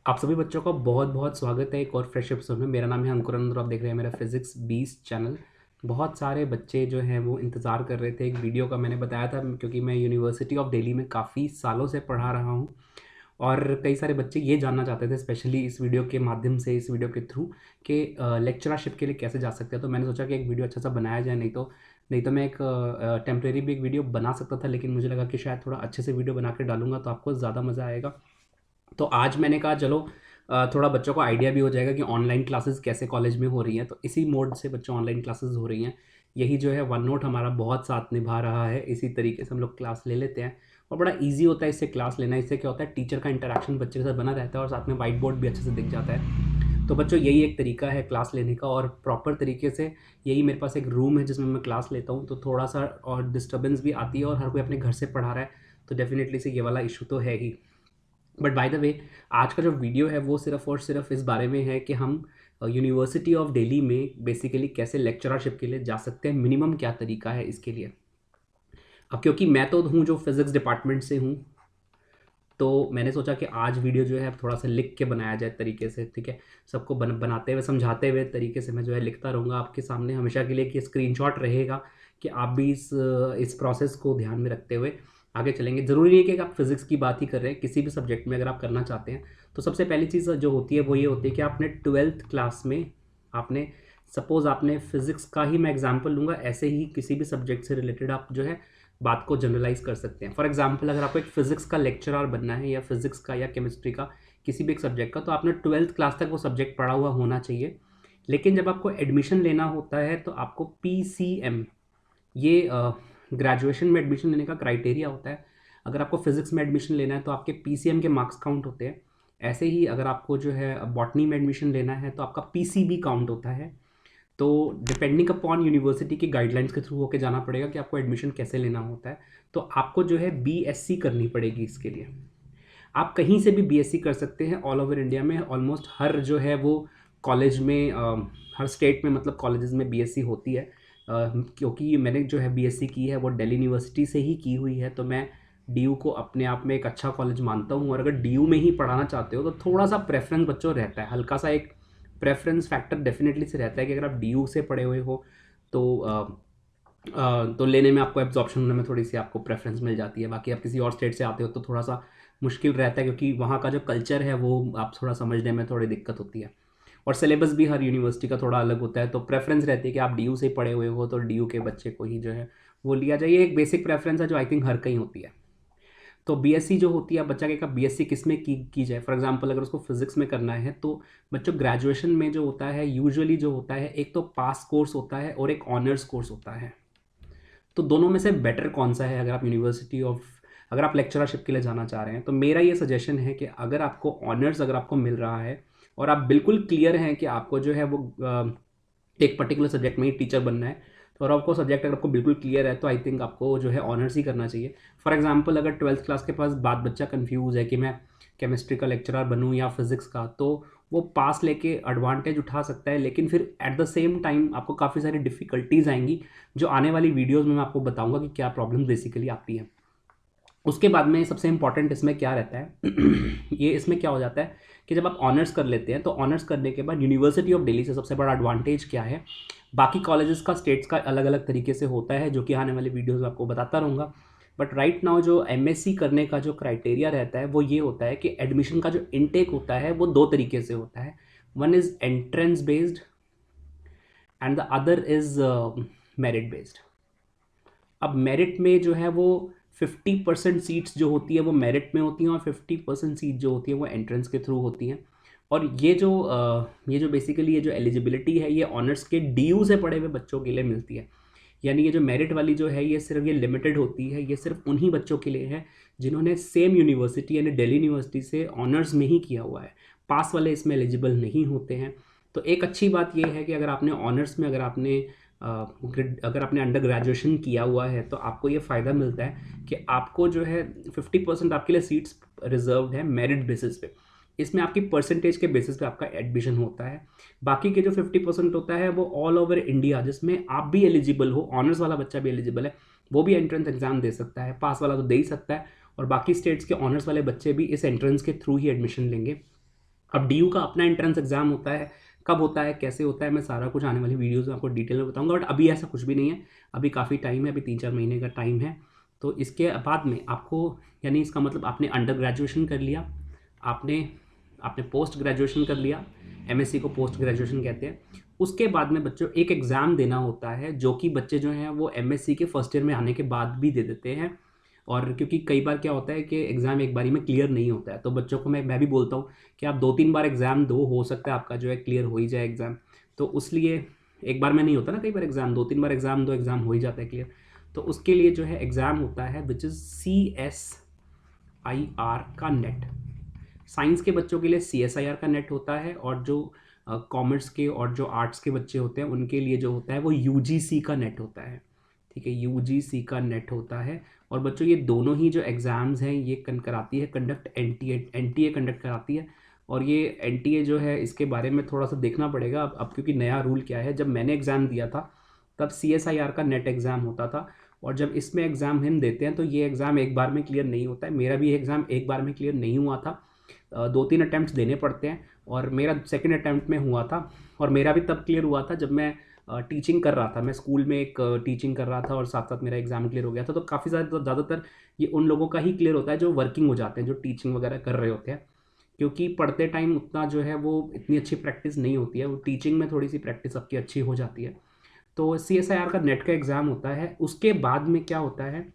आप सभी बच्चों का बहुत बहुत स्वागत है एक और फ्रेश एपिसोड में। मेरा नाम है अंकुरन और आप देख रहे हैं मेरा फिजिक्स 20 चैनल। बहुत सारे बच्चे जो हैं वो इंतज़ार कर रहे थे एक वीडियो का। मैंने बताया था क्योंकि मैं यूनिवर्सिटी ऑफ दिल्ली में काफ़ी सालों से पढ़ा रहा हूँ और कई सारे बच्चे ये जानना चाहते थे स्पेशली इस वीडियो के माध्यम से, इस वीडियो के थ्रू कि लेक्चरशिप के लिए कैसे जा सकते हैं। तो मैंने सोचा कि एक वीडियो अच्छा सा बनाया जाए। नहीं तो मैं एक टेम्प्रेरी भी एक वीडियो बना सकता था, लेकिन मुझे लगा कि शायद थोड़ा अच्छे से वीडियो बना के डालूंगा तो आपको ज़्यादा मज़ा आएगा। तो आज मैंने कहा चलो थोड़ा बच्चों को आइडिया भी हो जाएगा कि ऑनलाइन क्लासेस कैसे कॉलेज में हो रही हैं। तो इसी मोड से बच्चों ऑनलाइन क्लासेस हो रही हैं। यही जो है वन नोट हमारा बहुत साथ निभा रहा है। इसी तरीके से हम लोग क्लास ले लेते हैं और बड़ा इजी होता है इससे क्लास लेना। इससे क्या होता है, टीचर का इंटरेक्शन बच्चे के साथ बना रहता है और साथ में वाइट बोर्ड भी अच्छे से दिख जाता है। तो बच्चों यही एक तरीका है क्लास लेने का और प्रॉपर तरीके से। यही मेरे पास एक रूम है जिसमें मैं क्लास लेता हूँ। तो थोड़ा सा और डिस्टर्बेंस भी आती है और हर कोई अपने घर से पढ़ा रहा है, तो डेफिनेटली से ये वाला इशू तो है ही। बट बाय द वे, आज का जो वीडियो है वो सिर्फ और सिर्फ इस बारे में है कि हम यूनिवर्सिटी ऑफ दिल्ली में बेसिकली कैसे लेक्चरशिप के लिए जा सकते हैं, मिनिमम क्या तरीका है इसके लिए। अब क्योंकि मैं तो हूँ जो फिज़िक्स डिपार्टमेंट से हूँ, तो मैंने सोचा कि आज वीडियो जो है थोड़ा सा लिख के बनाया जाए तरीके से, ठीक है। सबको बनाते हुए समझाते हुए तरीके से मैं जो है लिखता रहूँगा आपके सामने हमेशा के लिए कि स्क्रीनशॉट रहेगा कि आप भी इस प्रोसेस को ध्यान में रखते हुए आगे चलेंगे। ज़रूरी नहीं है कि आप फिज़िक्स की बात ही कर रहे हैं, किसी भी सब्जेक्ट में अगर आप करना चाहते हैं तो सबसे पहली चीज़ जो होती है वो ये होती है कि आपने 12th क्लास में आपने सपोज़ आपने फ़िज़िक्स का ही मैं एग्जाम्पल लूँगा, ऐसे ही किसी भी सब्जेक्ट से रिलेटेड आप जो है बात को जनरलाइज कर सकते हैं। फॉर एग्जाम्पल अगर आपको एक फ़िज़िक्स का लेक्चरर बनना है या फिज़िक्स का या केमिस्ट्री का किसी भी एक सब्जेक्ट का, तो आपने 12th क्लास तक वो सब्जेक्ट पढ़ा हुआ होना चाहिए। लेकिन जब आपको एडमिशन लेना होता है तो आपको PCM, ये ग्रेजुएशन में एडमिशन लेने का क्राइटेरिया होता है। अगर आपको फिज़िक्स में एडमिशन लेना है तो आपके PCM के मार्क्स काउंट होते हैं। ऐसे ही अगर आपको जो है बॉटनी में एडमिशन लेना है तो आपका PCB काउंट होता है। तो डिपेंडिंग अपॉन यूनिवर्सिटी की गाइडलाइंस के थ्रू होके जाना पड़ेगा कि आपको एडमिशन कैसे लेना होता है। तो आपको जो है BSc करनी पड़ेगी इसके लिए। आप कहीं से भी BSc कर सकते हैं ऑल ओवर इंडिया में। ऑलमोस्ट हर जो है वो कॉलेज में हर स्टेट में मतलब कॉलेजेस में BSc होती है। क्योंकि मैंने जो है BSc की है वो दिल्ली यूनिवर्सिटी से ही की हुई है, तो मैं DU को अपने आप में एक अच्छा कॉलेज मानता हूँ। और अगर DU में ही पढ़ाना चाहते हो तो थोड़ा सा प्रेफरेंस बच्चों रहता है, हल्का सा एक प्रेफरेंस फैक्टर डेफिनेटली से रहता है कि अगर आप DU से पढ़े हुए हो तो तो लेने में आपको एब्जॉर्प्शन होने में थोड़ी सी आपको प्रेफरेंस मिल जाती है। बाकी आप किसी और स्टेट से आते हो तो थोड़ा सा मुश्किल रहता है, क्योंकि वहाँ का जो कल्चर है वो आप थोड़ा समझने में थोड़ी दिक्कत होती है। और सिलेबस भी हर यूनिवर्सिटी का थोड़ा अलग होता है, तो प्रेफरेंस रहती है कि आप DU से ही पढ़े हुए हो तो DU के बच्चे को ही जो है वो लिया जाए। ये एक बेसिक प्रेफरेंस है जो आई थिंक हर कहीं होती है। तो BSc जो होती है, बच्चा क्या BSc किस में की जाए। फॉर एग्जांपल अगर उसको फिजिक्स में करना है तो बच्चों ग्रेजुएशन में जो होता है यूजुअली जो होता है, एक तो पास कोर्स होता है और एक ऑनर्स कोर्स होता है। तो दोनों में से बेटर कौन सा है अगर आप अगर आप लेक्चरशिप के लिए जाना चाह रहे हैं। तो मेरा ये सजेशन है कि अगर आपको ऑनर्स अगर आपको मिल रहा है और आप बिल्कुल क्लियर हैं कि आपको जो है वो एक पर्टिकुलर सब्जेक्ट में ही टीचर बनना है, तो और आपको सब्जेक्ट अगर आपको बिल्कुल क्लियर है तो आई थिंक आपको जो है ऑनर्स ही करना चाहिए। फॉर एग्जांपल अगर 12th क्लास के पास बात बच्चा कंफ्यूज है कि मैं केमिस्ट्री का लेक्चरर बनूं या फिजिक्स का, तो वो पास लेके एडवांटेज उठा सकता है। लेकिन फिर एट द सेम टाइम आपको काफ़ी सारी डिफ़िकल्टीज़ आएंगी जो आने वाली वीडियोज़ में मैं आपको बताऊंगा कि क्या प्रॉब्लम बेसिकली आती है। उसके बाद में सबसे इंपॉर्टेंट इसमें क्या रहता है ये इसमें क्या हो जाता है कि जब आप ऑनर्स कर लेते हैं तो ऑनर्स करने के बाद यूनिवर्सिटी ऑफ दिल्ली से सबसे बड़ा एडवांटेज क्या है। बाकी कॉलेजेस का स्टेट्स का अलग अलग तरीके से होता है जो कि आने वाली वीडियोस में आपको बताता रहूँगा। बट राइट नाउ जो MSc करने का जो क्राइटेरिया रहता है वो ये होता है कि एडमिशन का जो इनटेक होता है वो दो तरीके से होता है। One is entrance based and the other is merit based. अब मेरिट में जो है वो 50% सीट्स जो होती है वो मेरिट में होती हैं और 50% सीट जो होती है वो एंट्रेंस के थ्रू होती हैं। और ये जो बेसिकली ये जो एलिजिबिलिटी है ये ऑनर्स के DU से पढ़े हुए बच्चों के लिए मिलती है। यानी ये जो मेरिट वाली जो है ये सिर्फ ये लिमिटेड होती है, ये सिर्फ उन्हीं बच्चों के लिए है जिन्होंने सेम यूनिवर्सिटी यानी दिल्ली यूनिवर्सिटी से ऑनर्स में ही किया हुआ है। पास वाले इसमें एलिजिबल नहीं होते हैं। तो एक अच्छी बात यह है कि अगर आपने ऑनर्स में अगर आपने अंडर ग्रेजुएशन किया हुआ है तो आपको ये फ़ायदा मिलता है कि आपको जो है 50% आपके लिए सीट्स रिजर्व्ड है मेरिट बेसिस पे। इसमें आपकी परसेंटेज के बेसिस पे आपका एडमिशन होता है। बाकी के जो 50% होता है वो ऑल ओवर इंडिया, जिसमें आप भी एलिजिबल हो, ऑनर्स वाला बच्चा भी एलिजिबल है, वो भी एंट्रेंस एग्जाम दे सकता है, पास वाला तो दे ही सकता है। और बाकी स्टेट्स के ऑनर्स वाले बच्चे भी इस एंट्रेंस के थ्रू ही एडमिशन लेंगे। अब DU का अपना एंट्रेंस एग्ज़ाम होता है, कब होता है, कैसे होता है, मैं सारा कुछ आने वाली वीडियोज़ में आपको डिटेल में बताऊँगा। बट अभी ऐसा कुछ भी नहीं है, अभी काफ़ी टाइम है, अभी 3-4 महीने का टाइम है। तो इसके बाद में आपको, यानी इसका मतलब आपने अंडर ग्रेजुएशन कर लिया, आपने आपने पोस्ट ग्रेजुएशन कर लिया, MSc को पोस्ट ग्रेजुएशन कहते हैं। उसके बाद में बच्चों एक एग्ज़ाम देना होता है, जो कि बच्चे जो हैं वो MSc के फर्स्ट ईयर में आने के बाद भी दे देते हैं। और क्योंकि कई बार क्या होता है कि एग्ज़ाम एक बारी में क्लियर नहीं होता है, तो बच्चों को मैं भी बोलता हूँ कि आप 2-3 बार एग्ज़ाम दो, हो सकता है आपका जो है क्लियर हो ही जाए एग्ज़ाम। तो इसलिए एक बार में नहीं होता ना, कई बार एग्ज़ाम 2-3 बार एग्ज़ाम दो, एग्ज़ाम हो ही जाता है क्लियर। तो उसके लिए जो है एग्ज़ाम होता है विच इज़ CSIR का नेट। साइंस के बच्चों के लिए CSIR का नेट होता है, और जो कॉमर्स के और जो आर्ट्स के बच्चे होते हैं उनके लिए जो होता है वो UGC का नेट होता है। ठीक है, UGC का नेट होता है। और बच्चों ये दोनों ही जो एग्ज़ाम्स हैं ये कराती है कंडक्ट NTA कंडक्ट कराती है। और ये NTA जो है इसके बारे में थोड़ा सा देखना पड़ेगा अब क्योंकि नया रूल क्या है। जब मैंने एग्ज़ाम दिया था तब CSIR का नेट एग्ज़ाम होता था, और जब इसमें एग्ज़ाम हम देते हैं तो ये एग्ज़ाम एक बार में क्लियर नहीं होता है। मेरा भी एग्ज़ाम एक बार में क्लियर नहीं हुआ था, 2-3 अटैम्प्ट्स देने पड़ते हैं, और मेरा सेकंड अटैम्प्ट में हुआ था। और मेरा भी तब क्लियर हुआ था जब मैं टीचिंग कर रहा था, मैं स्कूल में एक टीचिंग कर रहा था, और साथ साथ मेरा एग्ज़ाम क्लियर हो गया था। तो काफ़ी ज़्यादातर ये उन लोगों का ही क्लियर होता है जो वर्किंग हो जाते हैं, जो टीचिंग वगैरह कर रहे होते हैं, क्योंकि पढ़ते टाइम उतना जो है वो इतनी अच्छी प्रैक्टिस नहीं होती है, वो टीचिंग में थोड़ी सी प्रैक्टिस आपकी अच्छी हो जाती है। तो CSIR का नेट का एग्ज़ाम होता है। उसके बाद में क्या होता है,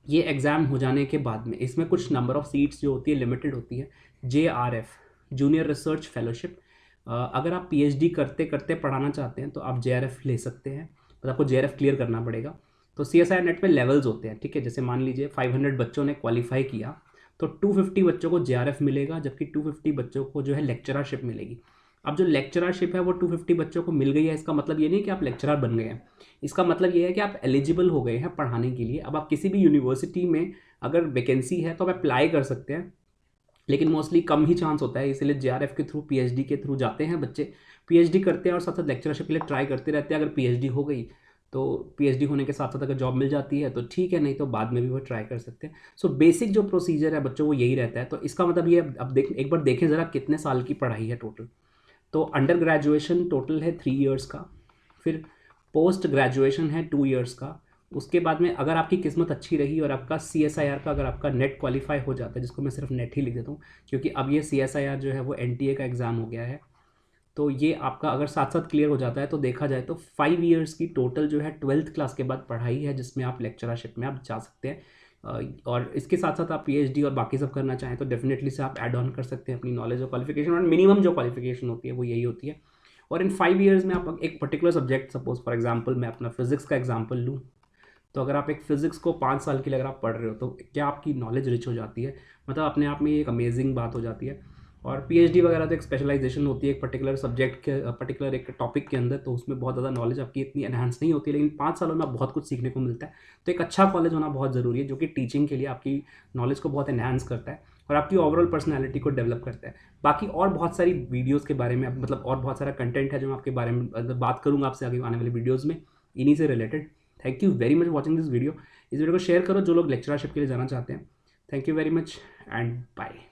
ये एग्ज़ाम हो जाने के बाद में इसमें कुछ नंबर ऑफ़ सीट्स जो होती है लिमिटेड होती है। JRF, junior research fellowship. अगर आप PhD करते करते पढ़ाना चाहते हैं तो आप JRF ले सकते हैं, तो आपको JRF क्लियर करना पड़ेगा। तो CSIR नेट में लेवल्स होते हैं, ठीक है। जैसे मान लीजिए 500 बच्चों ने क्वालिफाई किया तो 250 बच्चों को JRF मिलेगा, जबकि 250 बच्चों को जो है लेक्चररशिप मिलेगी। अब जो लेक्चररशिप है वो 250 बच्चों को मिल गई है, इसका मतलब ये नहीं कि आप लेक्चरर बन गए हैं, इसका मतलब ये है कि आप एलिजिबल हो गए हैं पढ़ाने के लिए। अब आप किसी भी यूनिवर्सिटी में अगर वैकेंसी है तो आप अप्लाई कर सकते हैं, लेकिन मोस्टली कम ही चांस होता है, इसलिए JRF के थ्रू, PhD के थ्रू जाते हैं बच्चे, PhD करते हैं और साथ साथ लेक्चरशिप के लिए ट्राई करते रहते हैं। अगर PhD हो गई तो PhD होने के साथ साथ अगर जॉब मिल जाती है तो ठीक है, नहीं तो बाद में भी वो ट्राई कर सकते हैं। सो बेसिक जो प्रोसीजर है बच्चों वो यही रहता है। तो इसका मतलब ये, अब एक बार देखें ज़रा कितने साल की पढ़ाई है टोटल। तो अंडर ग्रेजुएशन टोटल है 3 इयर्स का, फिर पोस्ट ग्रेजुएशन है 2 इयर्स का। उसके बाद में अगर आपकी किस्मत अच्छी रही और आपका CSIR का, अगर आपका नेट क्वालिफाई हो जाता है, जिसको मैं सिर्फ नेट ही लिख देता हूँ क्योंकि अब ये CSIR जो है वो NTA का एग्ज़ाम हो गया है, तो ये आपका अगर साथ साथ क्लियर हो जाता है तो देखा जाए तो 5 इयर्स की टोटल जो है 12th क्लास के बाद पढ़ाई है, जिसमें आप लेक्चरशिप में आप जा सकते हैं। और इसके साथ साथ आप PhD और बाकी सब करना चाहें तो डेफिनेटली से आप ऐड ऑन कर सकते हैं अपनी नॉलेज और क्वालिफिकेशन, और मिनिमम जो क्वालिफिकेशन होती है वो यही होती है। और इन 5 इयर्स में आप एक particular subject, suppose for example मैं अपना फिजिक्स का एग्जांपल लूँ, तो अगर आप एक फिजिक्स को 5 साल के लिए अगर आप पढ़ रहे हो तो क्या आपकी नॉलेज रिच हो जाती है, मतलब अपने आप में ये एक अमेजिंग बात हो जाती है। और PhD वगैरह तो एक स्पेशलाइजेशन होती है एक पर्टिकुलर सब्जेक्ट के, पर्टिकुलर एक टॉपिक के अंदर, तो उसमें बहुत ज़्यादा नॉलेज आपकी इतनी एनहांस नहीं होती है, लेकिन 5 सालों में आप बहुत कुछ सीखने को मिलता है। तो एक अच्छा कॉलेज होना बहुत ज़रूरी है, जो कि टीचिंग के लिए आपकी नॉलेज को बहुत एनहांस करता है और आपकी ओवरऑल पर्सनैलिटी को डेवलप करता है। बाकी और बहुत सारी वीडियोज़ के बारे में, मतलब और बहुत सारा कंटेंट है जो मैं आपके बारे में बात करूँगा आपसे आगे आने वाली वीडियोज़ में इन्हीं से related. Thank you very much watching this video. इस वीडियो को शेयर करो जो लोग लेक्चरशिप के लिए जाना चाहते हैं। Thank you very much and bye.